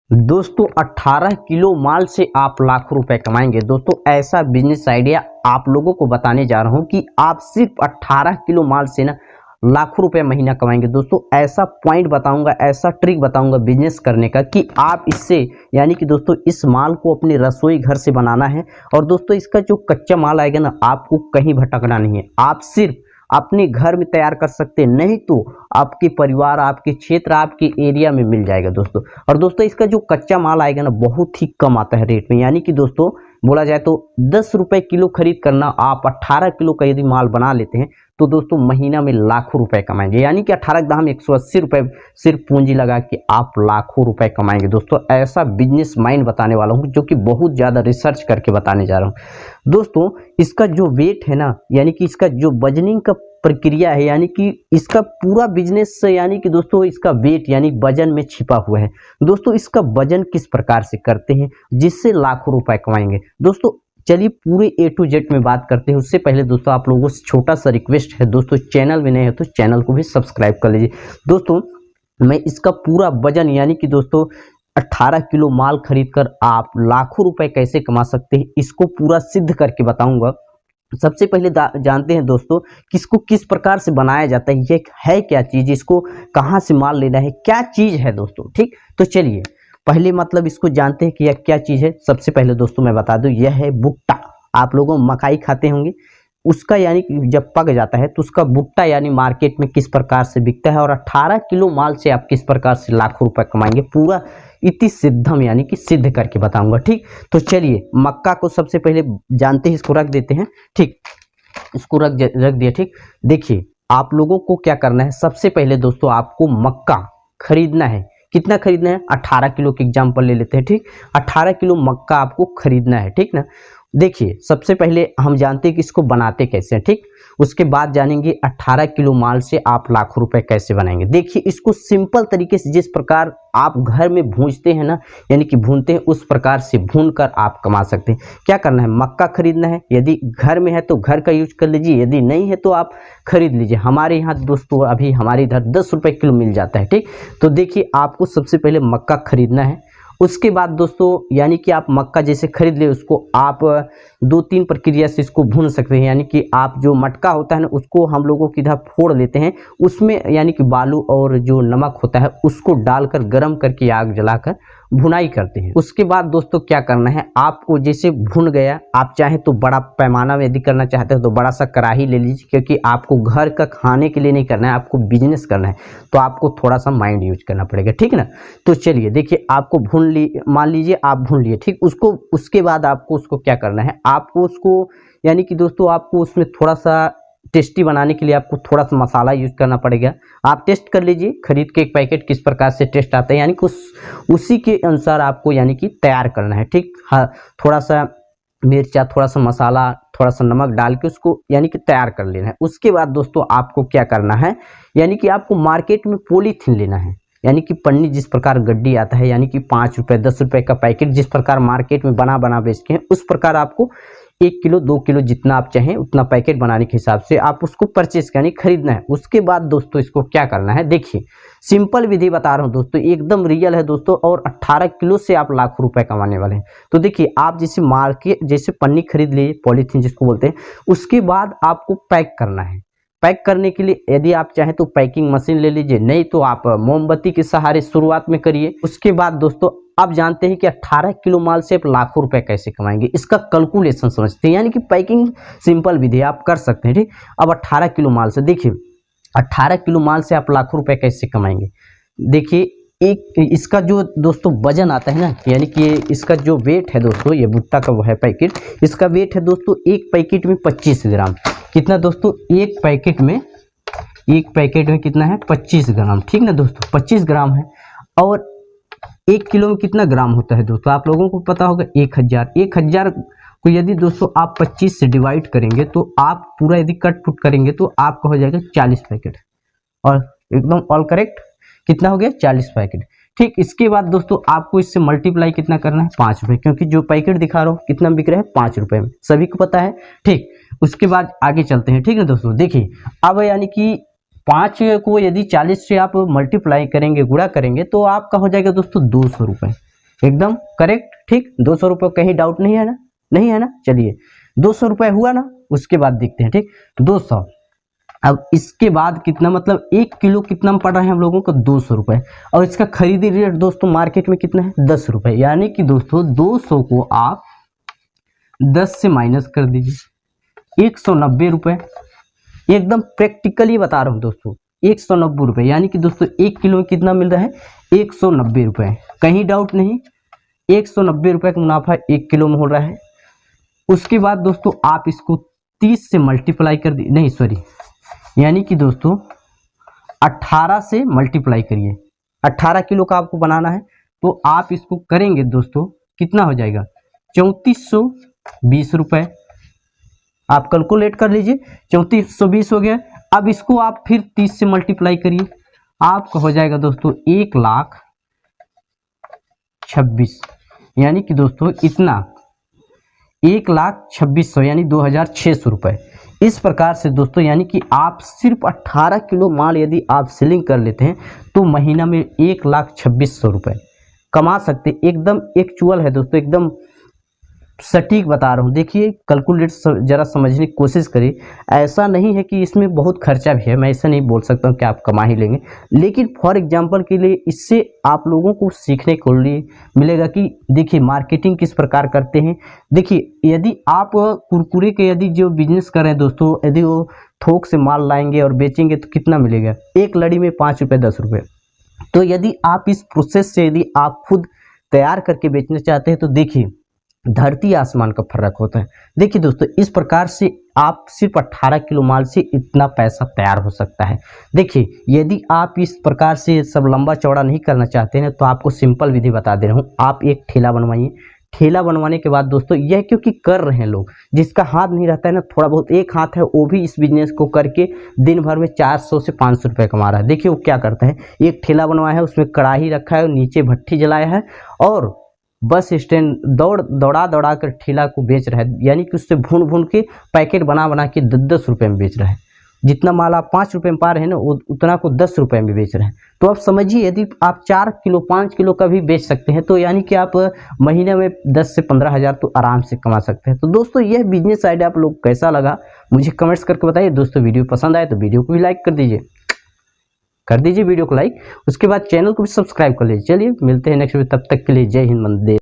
दोस्तों 18 किलो माल से आप लाखों रुपए कमाएंगे। दोस्तों ऐसा बिजनेस आइडिया आप लोगों को बताने जा रहा हूं कि आप सिर्फ 18 किलो माल से ना लाखों रुपए महीना कमाएंगे। दोस्तों ऐसा पॉइंट बताऊंगा, ऐसा ट्रिक बताऊंगा बिजनेस करने का कि आप इससे यानी कि दोस्तों इस माल को अपने रसोई घर से बनाना है। और दोस्तों इसका जो कच्चा माल आएगा ना, आपको कहीं भटकना नहीं है। आप सिर्फ अपने घर में तैयार कर सकते हैं, नहीं तो आपके परिवार, आपके क्षेत्र, आपके एरिया में मिल जाएगा दोस्तों। और दोस्तों इसका जो कच्चा माल आएगा ना, बहुत ही कम आता है रेट में। यानी कि दोस्तों बोला जाए तो 10 रुपए किलो खरीद करना, आप 18 किलो का यदि माल बना लेते हैं तो दोस्तों महीना में लाखों रुपए कमाएंगे। यानी कि 18 के दाम 180 रुपए सिर्फ पूंजी लगा के आप लाखों रुपए कमाएंगे। दोस्तों ऐसा बिजनेस माइंड बताने वाला हूं जो कि बहुत ज़्यादा रिसर्च करके बताने जा रहा हूं। दोस्तों इसका जो वेट है ना, यानी कि इसका जो वजनिंग का प्रक्रिया है, यानी कि इसका पूरा बिजनेस यानी कि दोस्तों इसका वेट यानी वजन में छिपा हुआ है। दोस्तों इसका वजन किस प्रकार से करते हैं जिससे लाखों रुपए कमाएंगे। दोस्तों चलिए पूरे A to Z में बात करते हैं। उससे पहले दोस्तों आप लोगों से छोटा सा रिक्वेस्ट है, दोस्तों चैनल में नए हो तो चैनल को भी सब्सक्राइब कर लीजिए। दोस्तों मैं इसका पूरा वजन यानी कि दोस्तों 18 किलो माल खरीद कर आप लाखों रुपए कैसे कमा सकते हैं, इसको पूरा सिद्ध करके बताऊंगा। सबसे पहले जानते हैं दोस्तों कि इसको किस प्रकार से बनाया जाता है, ये है क्या चीज़, इसको कहाँ से माल लेना है, क्या चीज़ है दोस्तों। ठीक, तो चलिए पहले मतलब इसको जानते हैं कि यह क्या चीज़ है। सबसे पहले दोस्तों मैं बता दूं, यह है भुट्टा। आप लोगों मकाई खाते होंगे, उसका यानी कि जब पक जाता है तो उसका भुट्टा यानी मार्केट में किस प्रकार से बिकता है। और 18 किलो माल से आप किस प्रकार से लाखों रुपए कमाएंगे, पूरा इति सिद्धम यानी कि सिद्ध करके बताऊंगा। ठीक, तो चलिए मक्का को सबसे पहले जानते हैं, इसको रख देते हैं। ठीक, इसको रख दिया। ठीक, देखिए आप लोगों को क्या करना है। सबसे पहले दोस्तों आपको मक्का खरीदना है। कितना खरीदना है, 18 किलो की एग्जाम्पल ले लेते हैं। ठीक, 18 किलो मक्का आपको खरीदना है। ठीक ना, देखिए सबसे पहले हम जानते हैं कि इसको बनाते कैसे हैं। ठीक, उसके बाद जानेंगे 18 किलो माल से आप लाखों रुपए कैसे बनाएंगे। देखिए इसको सिंपल तरीके से जिस प्रकार आप घर में भूनते हैं ना, यानी कि भूनते हैं, उस प्रकार से भून कर आप कमा सकते हैं। क्या करना है, मक्का खरीदना है। यदि घर में है तो घर का यूज कर लीजिए, यदि नहीं है तो आप खरीद लीजिए। हमारे यहाँ दोस्तों अभी हमारे इधर 10 रुपए किलो मिल जाता है। ठीक, तो देखिए आपको सबसे पहले मक्का खरीदना है। उसके बाद दोस्तों यानी कि आप मक्का जैसे खरीद ले, उसको आप 2-3 प्रक्रिया से इसको भून सकते हैं। यानी कि आप जो मटका होता है ना, उसको हम लोगों की इधर फोड़ लेते हैं, उसमें यानी कि बालू और जो नमक होता है उसको डालकर गर्म करके आग जलाकर भुनाई करते हैं। उसके बाद दोस्तों क्या करना है, आपको जैसे भुन गया, आप चाहे तो बड़ा पैमाना में यदि करना चाहते हो तो बड़ा सा कढ़ाई ले लीजिए, क्योंकि आपको घर का खाने के लिए नहीं करना है, आपको बिजनेस करना है, तो आपको थोड़ा सा माइंड यूज करना पड़ेगा। ठीक ना, तो चलिए देखिए आपको मान लीजिए आप भून लिए। ठीक, उसके बाद आपको उसको क्या करना है, आपको उसको यानी कि दोस्तों आपको उसमें थोड़ा सा टेस्टी बनाने के लिए आपको थोड़ा सा मसाला यूज करना पड़ेगा। आप टेस्ट कर लीजिए, खरीद के एक पैकेट किस प्रकार से टेस्ट आता है, यानी कि उसी के अनुसार आपको यानी कि तैयार करना है। ठीक, हाँ, थोड़ा सा मिर्चा, थोड़ा सा मसाला, थोड़ा सा नमक डाल के उसको यानी कि तैयार कर लेना है। उसके बाद दोस्तों आपको क्या करना है, यानी कि आपको मार्केट में पॉलीथीन लेना है, यानी कि पन्नी, जिस प्रकार गड्डी आता है, यानी कि 5 रुपए 10 रुपए का पैकेट जिस प्रकार मार्केट में बना बेचते हैं, उस प्रकार आपको 1 किलो 2 किलो जितना आप चाहें उतना पैकेट बनाने के हिसाब से आप उसको परचेस यानी खरीदना है। उसके बाद दोस्तों इसको क्या करना है, देखिए सिंपल विधि बता रहा हूं दोस्तों, एकदम रियल है दोस्तों। और 18 किलो से आप लाखों रुपए कमाने वाले हैं। तो देखिए आप जैसे मार्केट जैसे पन्नी खरीद लीजिए, पॉलीथीन जिसको बोलते हैं, उसके बाद आपको पैक करना है। पैक करने के लिए यदि आप चाहें तो पैकिंग मशीन ले लीजिए, नहीं तो आप मोमबत्ती के सहारे शुरुआत में करिए। उसके बाद दोस्तों आप जानते हैं कि 18 किलो माल से आप लाखों रुपए कैसे कमाएंगे, इसका कैलकुलेशन समझते हैं। यानी कि पैकिंग सिंपल विधि आप कर सकते हैं। ठीक, अब 18 किलो माल से देखिए 18 किलो माल से आप लाखों रुपए कैसे कमाएंगे। देखिए एक इसका जो दोस्तों वजन आता है ना, यानी कि इसका जो वेट है दोस्तों, ये भुट्टा का वो है पैकेट, इसका वेट है दोस्तों एक पैकेट में 25 ग्राम। कितना दोस्तों, एक पैकेट में कितना है, 25 ग्राम। ठीक ना दोस्तों, 25 ग्राम है। और 1 किलो में कितना ग्राम होता है दोस्तों, आप लोगों को पता होगा 1000। 1000 को यदि दोस्तों आप 25 से डिवाइड करेंगे तो आप पूरा यदि कट पुट करेंगे तो आपका हो जाएगा 40 पैकेट। और एकदम ऑल करेक्ट, कितना हो गया, 40 पैकेट। ठीक, इसके बाद दोस्तों आपको इससे मल्टीप्लाई कितना करना है, 5 रुपये, क्योंकि जो पैकेट दिखा रहा हूँ कितना बिक रहा है, 5 रुपये में, सभी को पता है। ठीक, उसके बाद आगे चलते हैं। ठीक है दोस्तों, देखिए अब यानी कि 5 को यदि 40 से आप मल्टीप्लाई करेंगे, गुणा करेंगे, तो आपका हो जाएगा दोस्तों 200 रुपये। एकदम करेक्ट, ठीक। 200 रुपये, कहीं डाउट नहीं है ना, नहीं है ना। चलिए 200 रुपये हुआ ना, उसके बाद देखते हैं, ठीक। 200, अब इसके बाद कितना, मतलब 1 किलो कितना में पड़ रहा है हम लोगों को, 200 रुपये। और इसका खरीदी रेट दोस्तों मार्केट में कितना है, 10 रुपये। यानी कि दोस्तों 200 को आप 10 से माइनस कर दीजिए, 190 रुपये। एकदम प्रैक्टिकली बता रहा हूँ दोस्तों, 190 रुपये। यानी कि दोस्तों 1 किलो में कितना मिल रहा है, 190 रुपये। कहीं डाउट नहीं, 190 रुपये का मुनाफा 1 किलो में हो रहा है। उसके बाद दोस्तों आप इसको 30 से मल्टीप्लाई कर दी, नहीं सॉरी, यानी कि दोस्तों 18 से मल्टीप्लाई करिए। 18 किलो का आपको बनाना है, तो आप इसको करेंगे दोस्तों, कितना हो जाएगा, 3420 रुपये। आप कैलकुलेट कर लीजिए, 3420 हो गया। अब इसको आप फिर 30 से मल्टीप्लाई करिए, आपका हो जाएगा दोस्तों 1,26,000। यानी कि दोस्तों इतना 1,26,000 यानी 2,600 रुपये। इस प्रकार से दोस्तों, यानी कि आप सिर्फ 18 किलो माल यदि आप सेलिंग कर लेते हैं तो महीना में 1,26,000 रुपये कमा सकते। एकदम एक्चुअल है दोस्तों, एकदम सटीक बता रहा हूँ। देखिए कैलकुलेट जरा समझने की कोशिश करिए। ऐसा नहीं है कि इसमें बहुत खर्चा भी है, मैं ऐसा नहीं बोल सकता हूँ कि आप कमा ही लेंगे, लेकिन फॉर एग्जांपल के लिए इससे आप लोगों को सीखने को लिए मिलेगा कि देखिए मार्केटिंग किस प्रकार करते हैं। देखिए यदि आप कुरकुरे के यदि जो बिजनेस कर रहे हैं दोस्तों, यदि वो थोक से माल लाएंगे और बेचेंगे तो कितना मिलेगा, एक लड़ी में 5 रुपये 10 रुपये। तो यदि आप इस प्रोसेस से यदि आप खुद तैयार करके बेचना चाहते हैं तो देखिए धरती आसमान का फर्क होता है। देखिए दोस्तों इस प्रकार से आप सिर्फ 18 किलो माल से इतना पैसा तैयार हो सकता है। देखिए यदि आप इस प्रकार से सब लंबा चौड़ा नहीं करना चाहते हैं तो आपको सिंपल विधि बता दे रहा हूँ। आप एक ठेला बनवाइए। ठेला बनवाने के बाद दोस्तों यह क्योंकि कर रहे हैं लोग, जिसका हाथ नहीं रहता है ना, थोड़ा बहुत एक हाथ है, वो भी इस बिजनेस को करके दिन भर में 400 से 500 रुपये कमा रहा है। देखिए वो क्या करता है, एक ठेला बनवाया है, उसमें कढ़ाई रखा है और नीचे भट्ठी जलाया है और बस स्टैंड दौड़ा कर ठेला को बेच रहा है। यानी कि उससे भून के पैकेट बना के 10-10 रुपये में बेच रहा है। जितना माल आप 5 रुपये में पा रहे हैं ना, उतना को 10 रुपये में बेच रहे हैं। तो आप समझिए यदि आप 4 किलो 5 किलो का भी बेच सकते हैं तो यानी कि आप महीने में 10 से 15 हज़ार तो आराम से कमा सकते हैं। तो दोस्तों यह बिजनेस आइडिया आप लोग कैसा लगा मुझे कमेंट्स करके बताइए। दोस्तों वीडियो पसंद आए तो वीडियो को भी लाइक कर दीजिए वीडियो को लाइक। उसके बाद चैनल को भी सब्सक्राइब कर लीजिए। चलिए मिलते हैं नेक्स्ट वीडियो, तब तक के लिए जय हिंद, वंदे।